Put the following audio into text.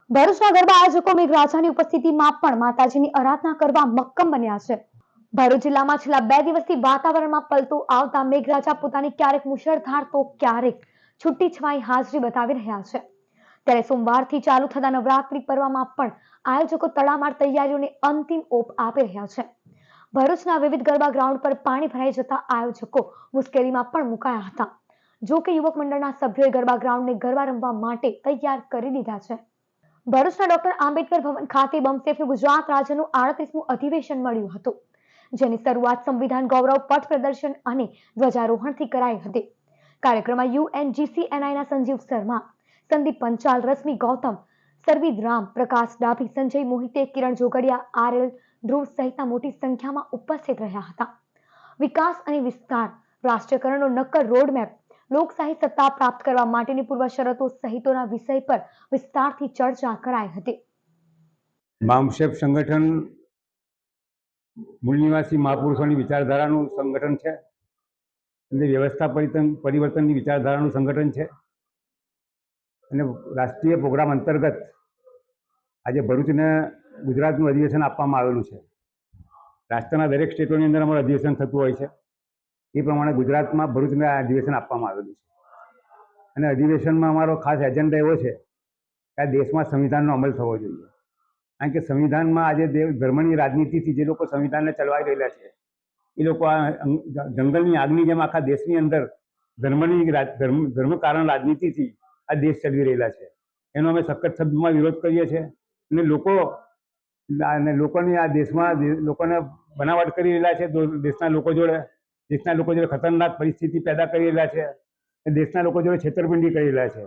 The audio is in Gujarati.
ભરૂચના ગરબા આયોજકો મેઘરાજાની ઉપસ્થિતિમાં પણ માતાજીની આરાધના કરવા મક્કમ બન્યા છે. ભરૂચ જિલ્લામાં છેલ્લા 2 દિવસથી વાતાવરણમાં પલટો આવતા મેઘરાજા પોતાની ક્યારેક મુશળધાર તો ક્યારેક છૂટીછવાઈ હાજરી બતાવી રહ્યા છે. ત્યારે સોમવારથી ચાલુ થતા નવરાત્રી પર્વમાં પણ આયોજકો તડામાર તૈયારીઓને અંતિમ ઓપ આપી રહ્યા છે. ભરૂચના વિવિધ ગરબા ગ્રાઉન્ડ પર પાણી ભરાઈ જતા આયોજકો મુશ્કેલીમાં પણ મુકાયા હતા. જો કે યુવક મંડળના સભ્યોએ ગરબા ગ્રાઉન્ડને ગરબા રમવા માટે તૈયાર કરી દીધા છે. ભરૂચના ડોક્ટર આંબેડકર ભવન ખાતે બમસેફનું ગુજરાત રાજ્યનું 38મું અધિવેશન મળ્યું હતું, જેની શરૂઆત સંવિધાન ગૌરવ પથ પ્રદર્શન અને ધ્વજારોહણથી કરાઈ હતી. કાર્યક્રમમાં UNGCNIના સંજીવ શર્મા, સંદીપ પંચાલ, રશ્મિ ગૌતમ, સરવીદ રામ, પ્રકાશ ડાભી, સંજય મોહિતે, કિરણ જોગડિયા, RL ધ્રુવ સહિતના મોટી સંખ્યામાં ઉપસ્થિત રહ્યા હતા. વિકાસ અને વિસ્તાર, રાષ્ટ્રીયકરણનો નક્કર રોડમેપ, લોકશાહી સત્તા પ્રાપ્ત કરવા માટેની પૂર્વ શરતો સહિતોના વિષય પર વિસ્તારથી ચર્ચા કરાઈ હતી. બામસેફ સંગઠન મૂળ નિવાસી મહાપુરુષોની વિચારધારાનું સંગઠન છે અને વ્યવસ્થા પરિવર્તનની વિચારધારાનું સંગઠન છે અને રાષ્ટ્રીય પ્રોગ્રામ અંતર્ગત આજે ભરૂચને ગુજરાતનું અધિવેશન આપવામાં આવેલું છે. રાષ્ટ્રના દરેક સ્ટેટોની અંદર અમારું અધિવેશન થતું હોય છે. એ પ્રમાણે ગુજરાતમાં ભરૂચને આ અધિવેશન આપવામાં આવેલું છે અને અધિવેશનમાં અમારો ખાસ એજન્ડા એવો છે કે આ દેશમાં સંવિધાનનો અમલ થવો જોઈએ. કારણ કે સંવિધાનમાં આજે ધર્મની રાજનીતિથી જે લોકો સંવિધાનને ચલાવી રહેલા છે એ લોકો આ જંગલની આગની જેમ આખા દેશની અંદર ધર્મ કારણ રાજનીતિથી આ દેશ ચલાવી રહેલા છે. એનો અમે સખત શબ્દમાં વિરોધ કરીએ છીએ અને લોકોની આ દેશમાં લોકોને બનાવટ કરી રહેલા છે. દેશના લોકો જોડે ખતરનાક પરિસ્થિતિ પેદા કરી રહેલા છે. દેશના લોકો જોડે છેતરપિંડી કરી રહ્યા છે.